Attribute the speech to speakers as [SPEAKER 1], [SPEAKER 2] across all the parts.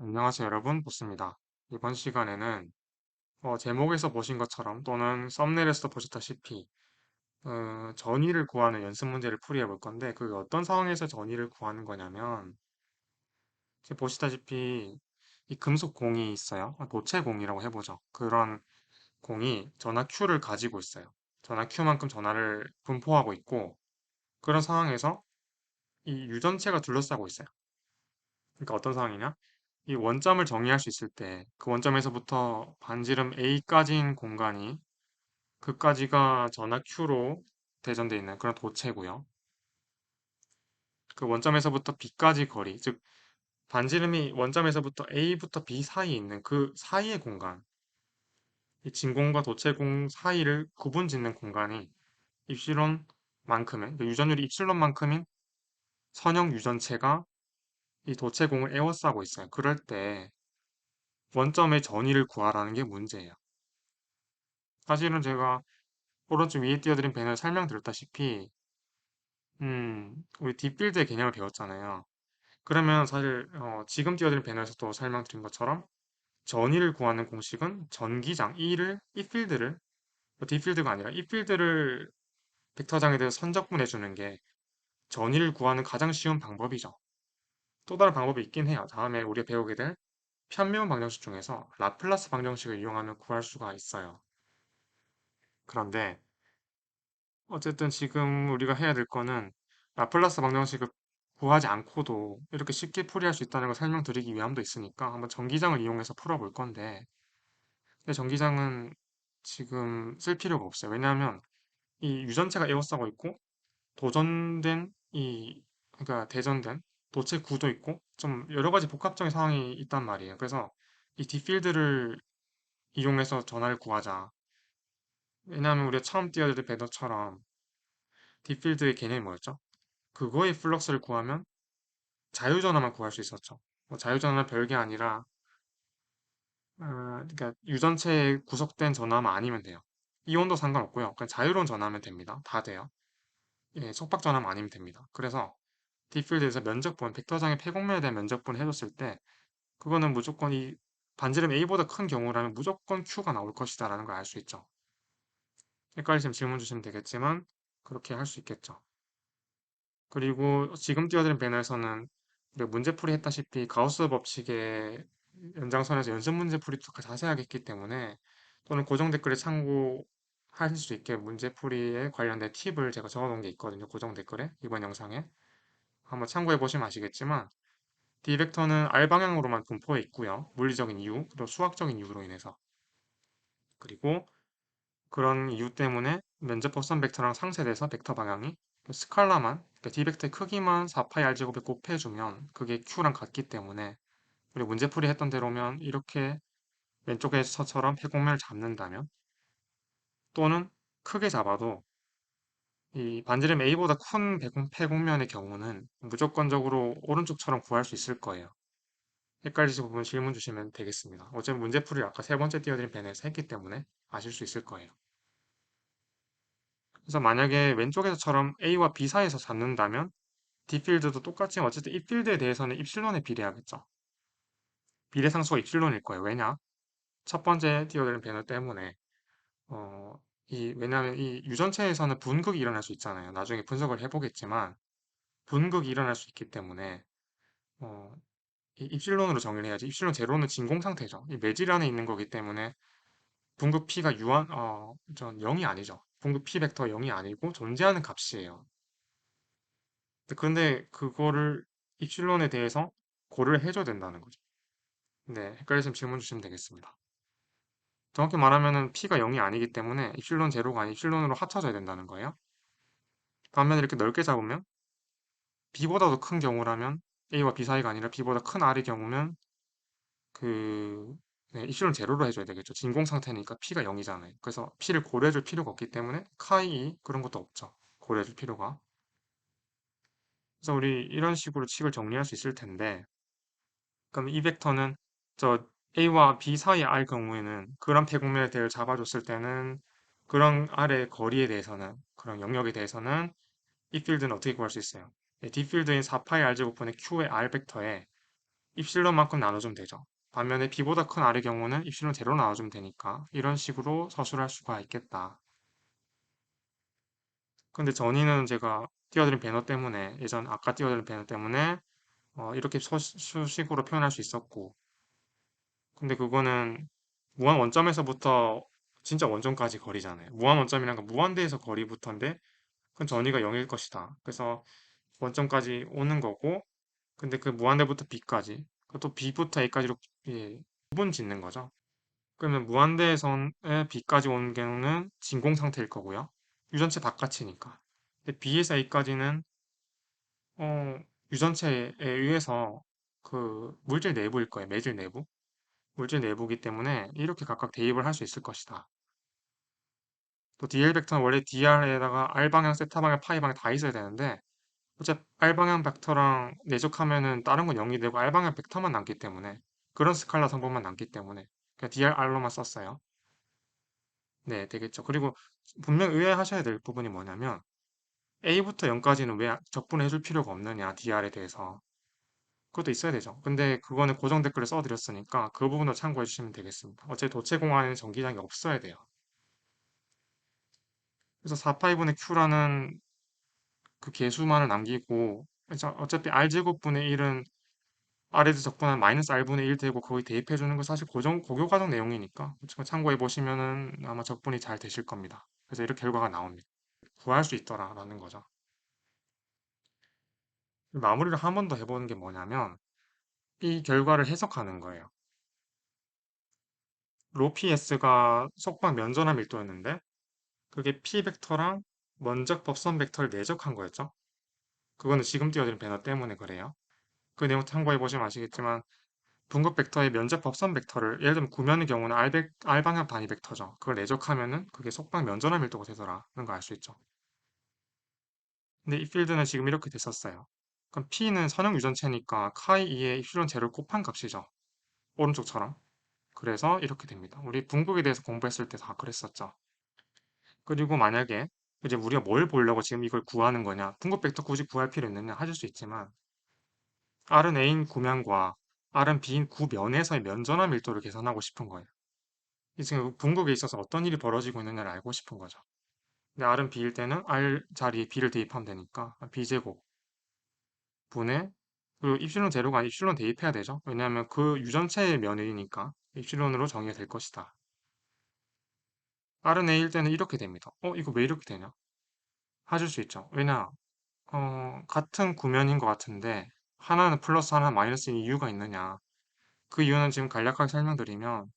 [SPEAKER 1] 안녕하세요, 여러분. 보스입니다. 이번 시간에는 제목에서 보신 것처럼 또는 썸네일에서 보셨다시피 전위를 구하는 연습 문제를 풀이해 볼 건데 그게 어떤 상황에서 전위를 구하는 거냐면 지금 보시다시피 이 금속 공이 있어요. 도체 공이라고 해보죠. 그런 공이 전하 Q를 가지고 있어요. 전하 Q만큼 전하를 분포하고 있고 그런 상황에서 이 유전체가 둘러싸고 있어요. 그러니까 어떤 상황이냐? 이 원점을 정의할 수 있을 때 그 원점에서부터 반지름 A까지인 공간이 그까지가 전하 Q로 대전되어 있는 그런 도체고요. 그 원점에서부터 B까지 거리, 즉 반지름이 원점에서부터 A부터 B 사이에 있는 그 사이의 공간, 이 진공과 도체공 사이를 구분 짓는 공간이 입실론만큼의 유전율이 입실론만큼인 선형 유전체가 이 도체공을 에워싸고 있어요. 그럴 때 원점의 전위를 구하라는 게 문제예요. 사실은 제가 오른쪽 위에 띄워드린 배너에 설명드렸다시피, 우리 딥필드의 개념을 배웠잖아요. 그러면 사실 지금 띄워드린 배너에서도 설명드린 것처럼 전위를 구하는 공식은 전기장 이 필드를 딥필드가 아니라 이 필드를 벡터장에 대해서 선적분해 주는 게 전위를 구하는 가장 쉬운 방법이죠. 또 다른 방법이 있긴 해요. 다음에 우리가 배우게 될 편미분 방정식 중에서 라플라스 방정식을 이용하면 구할 수가 있어요. 그런데 어쨌든 지금 우리가 해야 될 거는 라플라스 방정식을 구하지 않고도 이렇게 쉽게 풀이할 수 있다는 걸 설명드리기 위함도 있으니까 한번 전기장을 이용해서 풀어볼 건데 근데 전기장은 지금 쓸 필요가 없어요. 왜냐하면 이 유전체가 에워싸고 있고 도전된 그러니까 대전된 도체 구도 있고 좀 여러 가지 복합적인 상황이 있단 말이에요. 그래서 이 딥필드를 이용해서 전하를 구하자. 왜냐하면 우리가 처음 띄워드린 배너처럼 딥필드의 개념이 뭐였죠? 그거의 플럭스를 구하면 자유전화만 구할 수 있었죠. 뭐 자유전화는 별게 아니라 그러니까 유전체에 구속된 전화만 아니면 돼요. 이온도 상관없고요. 그냥 자유로운 전화면 됩니다. 다 돼요. 예, 속박 전화만 아니면 됩니다. 그래서 딥필드에서 면적분, 벡터장의 폐곡면에 대한 면적분 해줬을 때 그거는 무조건 이 반지름 A보다 큰 경우라면 무조건 Q가 나올 것이다라는 걸 알 수 있죠. 헷갈리시면 질문 주시면 되겠지만 그렇게 할 수 있겠죠. 그리고 지금 띄워드린 배너에서는 우리가 문제풀이 했다시피 가우스 법칙의 연장선에서 연습 문제풀이도 자세하게 했기 때문에 또는 고정 댓글에 참고하실 수 있게 문제풀이에 관련된 팁을 제가 적어놓은 게 있거든요. 고정 댓글에 이번 영상에 한번 참고해 보시면 아시겠지만 D 벡터는 R 방향으로만 분포해 있고요. 물리적인 이유 그리고 수학적인 이유로 인해서 그리고 그런 이유 때문에 면적 법선 벡터랑 상쇄돼서 벡터 방향이 스칼라만, 그러니까 D 벡터의 크기만 4파이 R 제곱에 곱해주면 그게 Q랑 같기 때문에 우리 문제풀이 했던 대로면 이렇게 왼쪽에서처럼 폐곡면을 잡는다면 또는 크게 잡아도 이 반지름 A보다 큰 폐곡면의 경우는 무조건적으로 오른쪽처럼 구할 수 있을 거예요. 헷갈리신 부분 질문 주시면 되겠습니다. 어차피 문제풀이를 아까 세 번째 띄워드린 벤에서 했기 때문에 아실 수 있을 거예요. 그래서 만약에 왼쪽에서처럼 A와 B 사이에서 잡는다면 D 필드도 똑같지만 어쨌든 이 필드에 대해서는 입실론에 비례하겠죠. 비례상수가 입실론일 거예요. 왜냐? 첫 번째 띄워드린 배너 때문에 어, 왜냐하면 이 유전체에서는 분극이 일어날 수 있잖아요. 나중에 분석을 해보겠지만 분극이 일어날 수 있기 때문에 어, 이 입실론으로 정의를 해야지. 입실론 제로는 진공 상태죠. 이 매질 안에 있는 거기 때문에 분급 P가 전 0이 아니죠. 분급 P 벡터 0이 아니고 존재하는 값이에요. 그런데 그거를 입실론에 대해서 고려를 해줘야 된다는 거죠. 네, 헷갈리시면 질문 주시면 되겠습니다. 정확히 말하면은 P가 0이 아니기 때문에 입실론 제로가 아닌 입실론으로 합쳐져야 된다는 거예요. 반면에 이렇게 넓게 잡으면 B보다도 큰 경우라면 A와 B 사이가 아니라 B보다 큰 R의 경우면 그 네, 입실론 제로로 해줘야 되겠죠. 진공 상태니까 P가 0이잖아요. 그래서 P를 고려해줄 필요가 없기 때문에 카이 그런 것도 없죠. 고려해줄 필요가. 그래서 우리 이런 식으로 칙을 정리할 수 있을 텐데 그럼 이 벡터는 저 A와 B 사이의 R 경우에는 그런 폐곡면의 대를 잡아줬을 때는 그런 R의 거리에 대해서는 그런 영역에 대해서는 이 필드는 어떻게 구할 수 있어요? D 필드인 4파이 R 제곱분의 Q의 R 벡터에 입실론만큼 나눠주면 되죠. 반면에 b보다 큰 r의 경우는 입실론 제로 나눠주면 되니까 이런 식으로 서술할 수가 있겠다. 근데 전이는 제가 띄워드린 배너 때문에 예전 아까 띄워드린 배너 때문에 이렇게 수식으로 표현할 수 있었고 근데 그거는 무한 원점에서부터 진짜 원점까지 거리잖아요. 무한 원점이란 건 무한대에서 거리부터인데 그건 전이가 0일 것이다. 그래서 원점까지 오는 거고 근데 그 무한대부터 b까지 또 b부터 a까지로 예, 부분 짓는 거죠. 그러면 무한대선에 b까지 오는 경우는 진공 상태일 거고요. 유전체 바깥이니까. 근데 b에서 a까지는 유전체에 의해서 그 물질 내부일 거예요. 매질 내부. 물질 내부이기 때문에 이렇게 각각 대입을 할 수 있을 것이다. 또 dl 벡터는 원래 dr에다가 r방향, 세타방향, 파이방향 다 있어야 되는데 어차피 r방향 벡터랑 내적하면은 다른 건 0이 되고 r방향 벡터만 남기 때문에 그런 스칼라 성분만 남기 때문에 그냥 drr로만 썼어요. 네, 되겠죠. 그리고 분명 의아하셔야 될 부분이 뭐냐면 a부터 0까지는 왜 적분해 줄 필요가 없느냐 dr에 대해서 그것도 있어야 되죠. 근데 그거는 고정 댓글에 써드렸으니까 그 부분도 참고해 주시면 되겠습니다. 어차피 도체 공안에는 전기장이 없어야 돼요. 그래서 4파이분의 q라는 그 계수만을 남기고 그래서 어차피 r제곱분의 1은 r에서 적분한 마이너스 r분의 1 되고 거기 대입해 주는 거 사실 고교 과정 내용이니까 참고해 보시면은 아마 적분이 잘 되실 겁니다. 그래서 이렇게 결과가 나옵니다. 구할 수 있더라라는 거죠. 마무리를 한 번 더 해보는 게 뭐냐면 이 결과를 해석하는 거예요. 로 PS가 속박 면전화 밀도였는데 그게 P 벡터랑 면적 법선 벡터를 내적한 거였죠. 그거는 지금 띄워드린 배너 때문에 그래요. 그 내용 참고해 보시면 아시겠지만 분급 벡터의 면적 법선 벡터를 예를 들면 구면의 경우는 R방향 단위 벡터죠. 그걸 내적하면은 그게 속박 면전화 밀도가 되더라는 걸 알 수 있죠. 근데 이 필드는 지금 이렇게 됐었어요. 그럼 P는 선형 유전체니까 카이 2에 입실론 제를 곱한 값이죠. 오른쪽처럼. 그래서 이렇게 됩니다. 우리 분국에 대해서 공부했을 때 다 그랬었죠. 그리고 만약에 이제 우리가 뭘 보려고 지금 이걸 구하는 거냐, 분급 벡터 굳이 구할 필요 있느냐 하실 수 있지만 R은 A인 구면과 R은 B인 구면에서의 면전화 밀도를 계산하고 싶은 거예요. 이 지금 분국에 있어서 어떤 일이 벌어지고 있느냐를 알고 싶은 거죠. 근데 R은 B일 때는 R 자리에 B를 대입하면 되니까 B제곱 분의 그 입실론 제로가 아니라 입실론 대입해야 되죠. 왜냐하면 그 유전체의 면이니까 입실론으로 정의가 될 것이다. R은 A일 때는 이렇게 됩니다. 이거 왜 이렇게 되냐? 하실 수 있죠. 왜냐, 같은 구면인 것 같은데 하나는 플러스 하나는 마이너스인 이유가 있느냐. 그 이유는 지금 간략하게 설명드리면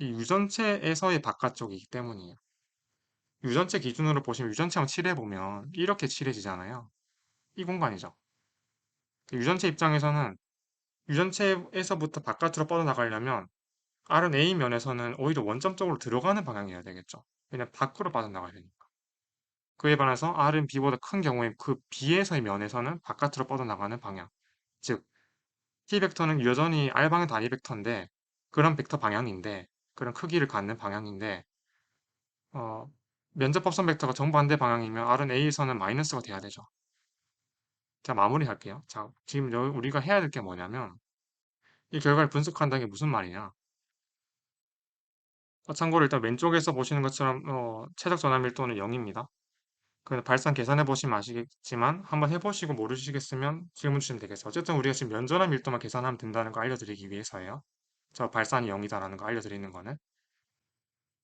[SPEAKER 1] 이 유전체에서의 바깥쪽이기 때문이에요. 유전체 기준으로 보시면 유전체만 칠해보면 이렇게 칠해지잖아요. 이 공간이죠. 유전체 입장에서는 유전체에서부터 바깥으로 뻗어나가려면 RNA 면에서는 오히려 원점 쪽으로 들어가는 방향이어야 되겠죠. 왜냐면 밖으로 빠져나가야 되니까. 그에 반해서 R은 B보다 큰 경우에 그 B에서의 면에서는 바깥으로 뻗어나가는 방향. 즉, T 벡터는 여전히 R방향 단위 벡터인데 그런 벡터 방향인데 그런 크기를 갖는 방향인데 어, 면접법선 벡터가 정반대 방향이면 R은 A에서는 마이너스가 돼야 되죠. 자, 마무리할게요. 자, 지금 우리가 해야 될 게 뭐냐면 이 결과를 분석한다는 게 무슨 말이냐? 참고로 일단 왼쪽에서 보시는 것처럼 최적 전압 밀도는 0입니다. 그 발산 계산해 보시면 아시겠지만 한번 해보시고 모르시겠으면 질문 주시면 되겠어요. 어쨌든 우리가 지금 면전압 밀도만 계산하면 된다는 거 알려드리기 위해서예요. 저 발산이 0이다라는 거 알려드리는 거는.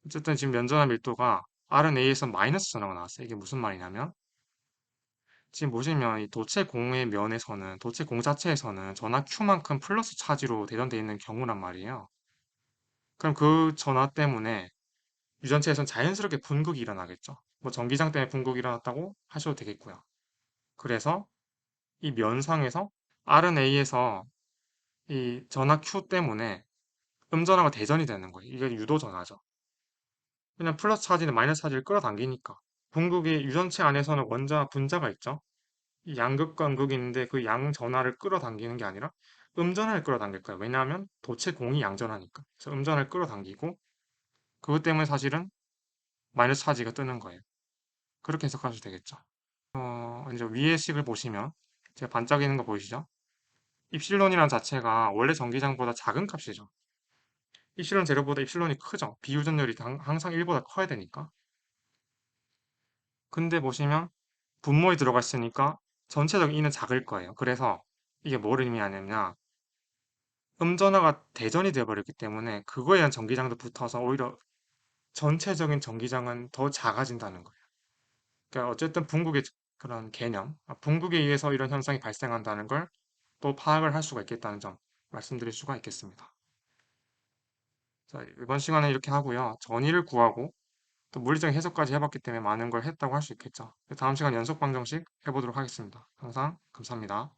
[SPEAKER 1] 어쨌든 지금 면전압 밀도가 RNA에서 마이너스 전화가 나왔어요. 이게 무슨 말이냐면 지금 보시면 이 도체 공의 면에서는 도체 공 자체에서는 전하 Q만큼 플러스 차지로 대전되어 있는 경우란 말이에요. 그럼 그 전하 때문에 유전체에선 자연스럽게 분극이 일어나겠죠. 뭐 전기장 때문에 분극이 일어났다고 하셔도 되겠고요. 그래서 이 면상에서 RNA에서 이 전하 Q 때문에 음전하고 대전이 되는 거예요. 이게 유도 전하죠. 그냥 플러스 차지는 마이너스 차지를 끌어당기니까. 분극이 유전체 안에서는 원자와 분자가 있죠. 이 양극과 음극이 있는데 그 양전하를 끌어당기는 게 아니라 음전하를 끌어당길 거예요. 왜냐하면 도체 공이 양전하니까. 그래서 음전하를 끌어당기고 그것 때문에 사실은 마이너스 차지가 뜨는 거예요. 그렇게 해석하셔도 되겠죠. 이제 위의 식을 보시면 제가 반짝이는 거 보이시죠? 입실론이란 자체가 원래 전기장보다 작은 값이죠. 입실론 제로보다 입실론이 크죠. 비유전율이 항상 1보다 커야 되니까. 근데 보시면 분모에 들어가 있으니까 전체적인 E는 작을 거예요. 그래서 이게 뭐를 의미하냐면 음전화가 대전이 되어버렸기 때문에 그거에 대한 전기장도 붙어서 오히려 전체적인 전기장은 더 작아진다는 거예요. 그러니까 어쨌든 분국의 그런 개념, 분국에 의해서 이런 현상이 발생한다는 걸 또 파악을 할 수가 있겠다는 점 말씀드릴 수가 있겠습니다. 자, 이번 시간에 이렇게 하고요. 전위를 구하고 또 물리적인 해석까지 해봤기 때문에 많은 걸 했다고 할 수 있겠죠. 다음 시간 연속 방정식 해보도록 하겠습니다. 항상 감사합니다.